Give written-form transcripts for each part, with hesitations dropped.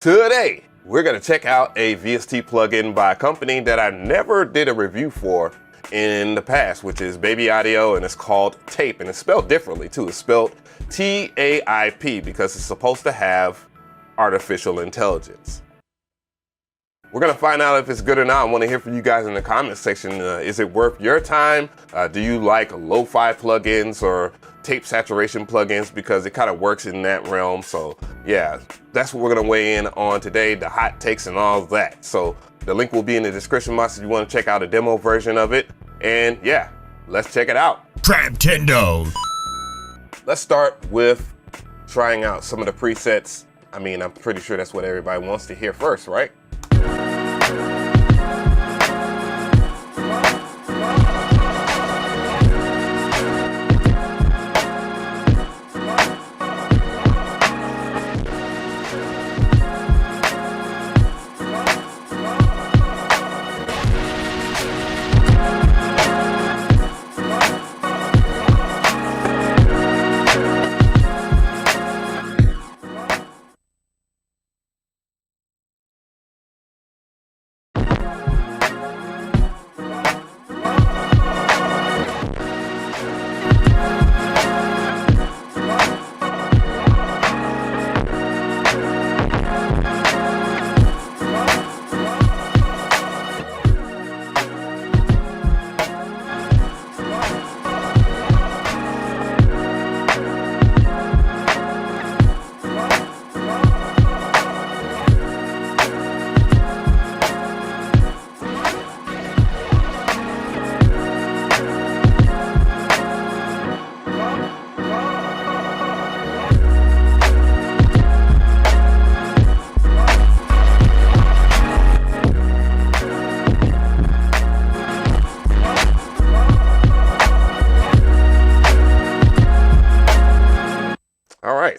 Today, we're going to check out a VST plugin by a company that I never did a review for in the past, which is Baby Audio, and it's called TAIP, and it's spelled differently too. It's spelled TAIP because it's supposed to have artificial intelligence. We're going to find out if it's good or not. I want to hear from you guys in the comment section. Is it worth your time? Do you like lo-fi plugins or tape saturation plugins? Because it kind of works in that realm. So yeah, that's what we're going to weigh in on today, the hot takes and all of that. So the link will be in the description box if you want to check out a demo version of it. And yeah, let's check it out. Crabtendo. Let's start with trying out some of the presets. I mean, I'm pretty sure that's what everybody wants to hear first, right?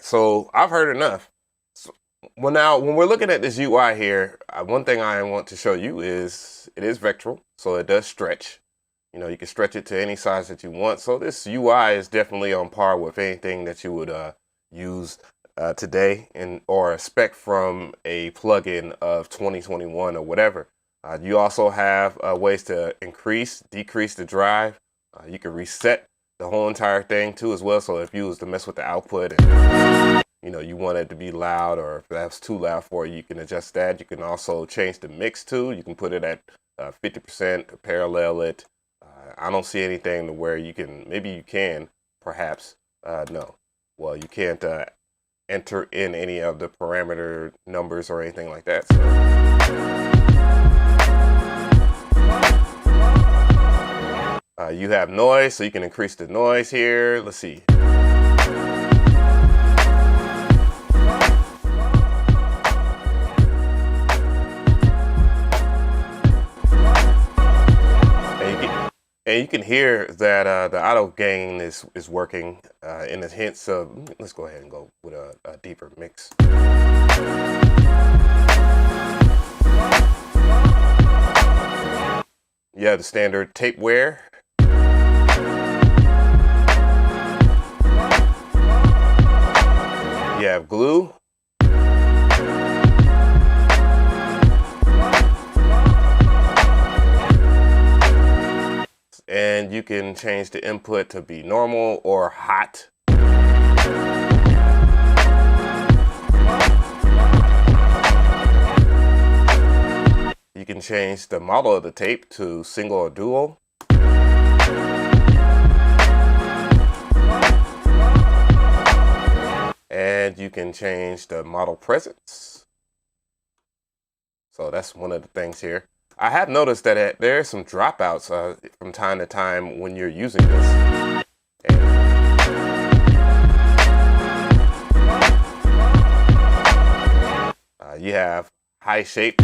So I've heard enough. So, well, now when we're looking at this UI here, one thing I want to show you is it is vectoral, so it does stretch. You know, you can stretch it to any size that you want. So this UI is definitely on par with anything that you would use today or expect from a plugin of 2021 or whatever. You also have ways to increase, decrease the drive. You can reset the whole entire thing too as well. So if you was to mess with the output and you know you want it to be loud, or if that's too loud for you, you can adjust that. You can also change the mix too. You can put it at 50%, parallel it. I don't see anything to where you can, maybe you can, perhaps, no. Well, you can't enter in any of the parameter numbers or anything like that. You have noise, so you can increase the noise here. Let's see. And you can hear that the auto gain is working in the hints of, let's go ahead and go with a deeper mix. You have the standard tape wear. You have glue. And you can change the input to be normal or hot. You can change the model of the tape to single or dual. And you can change the model presence. So that's one of the things here. I have noticed that there are some dropouts from time to time when you're using this. You have high shape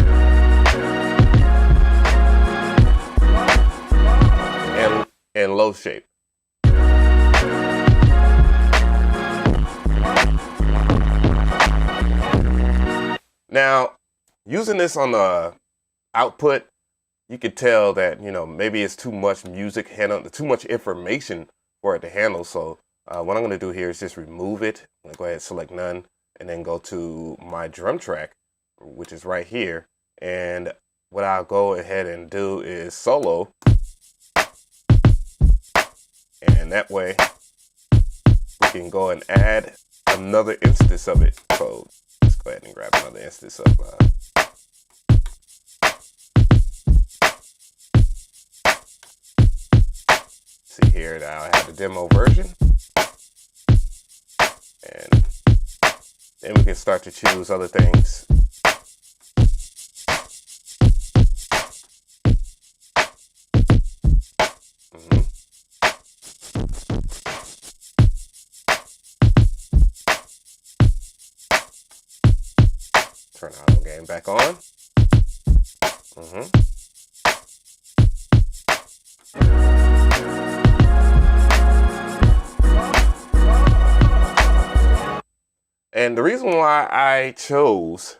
and low shape. Now, using this on the output, you could tell that, you know, maybe it's too much music, too much information for it to handle. So what I'm going to do here is just remove it. I'm going to go ahead and select none and then go to my drum track. which is right here. And what I'll go ahead and do is solo. And that way we can go and add another instance of it. So let's go ahead and grab another instance of see here that I have the demo version. And then we can start to choose other things. Turn auto gain back on. And the reason why I chose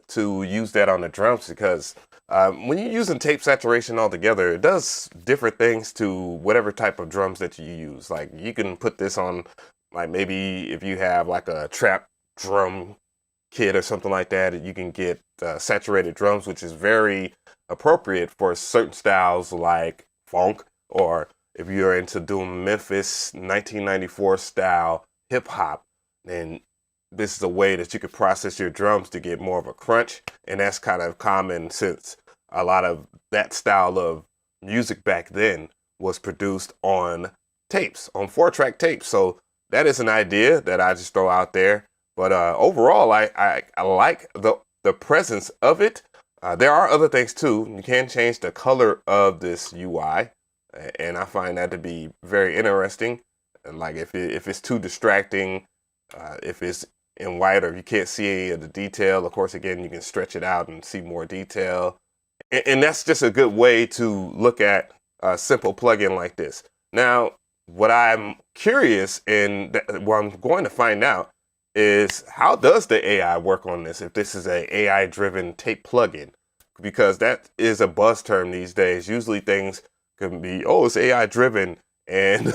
to use that on the drums because when you're using tape saturation altogether, it does different things to whatever type of drums that you use. Like you can put this on, like maybe if you have like a trap drum kit or something like that, you can get saturated drums, which is very appropriate for certain styles like funk, or if you're into doing Memphis 1994 style hip hop, then this is a way that you could process your drums to get more of a crunch. And that's kind of common since a lot of that style of music back then was produced on tapes, on 4-track tapes. So that is an idea that I just throw out there. But overall, I like the presence of it. There are other things too. You can change the color of this UI, and I find that to be very interesting. Like if it's too distracting, if it's in white or if you can't see any of the detail, of course, again, you can stretch it out and see more detail. And that's just a good way to look at a simple plugin like this. Now, what I'm curious and what I'm going to find out is how does the AI work on this if this is a AI-driven tape plugin? Because that is a buzz term these days. Usually things can be, oh, it's AI-driven, and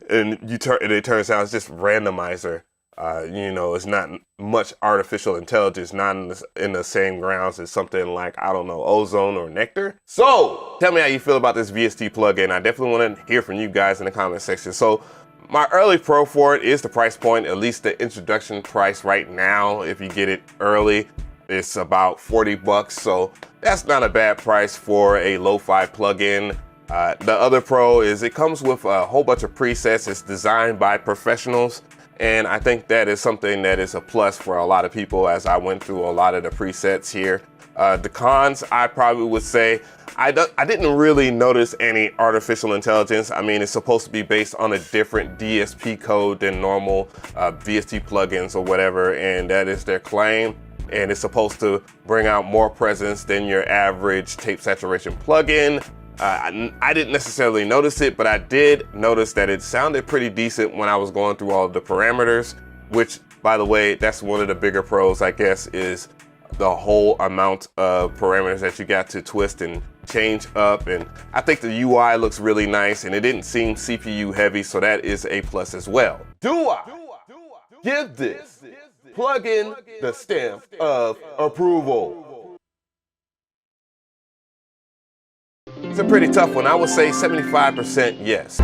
it turns out it's just randomizer. It's not much artificial intelligence, not in the same grounds as something like, I don't know, Ozone or Nectar. So tell me how you feel about this VST plugin. I definitely want to hear from you guys in the comment section. So my early pro for it is the price point, at least the introduction price right now. If you get it early, it's about 40 bucks. So that's not a bad price for a lo-fi plugin. The other pro is it comes with a whole bunch of presets. It's designed by professionals. And I think that is something that is a plus for a lot of people as I went through a lot of the presets here. The cons, I probably would say, I didn't really notice any artificial intelligence. I mean, it's supposed to be based on a different DSP code than normal VST plugins or whatever, and that is their claim. And it's supposed to bring out more presence than your average tape saturation plugin. I didn't necessarily notice it, but I did notice that it sounded pretty decent when I was going through all of the parameters, which, by the way, that's one of the bigger pros, I guess, is the whole amount of parameters that you got to twist and change up. And I think the UI looks really nice, and it didn't seem CPU heavy, so that is a plus as well. Do I give this plugin the stamp of approval? It's a pretty tough one. I would say 75% yes.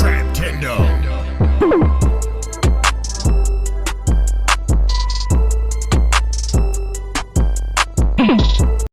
Nintendo.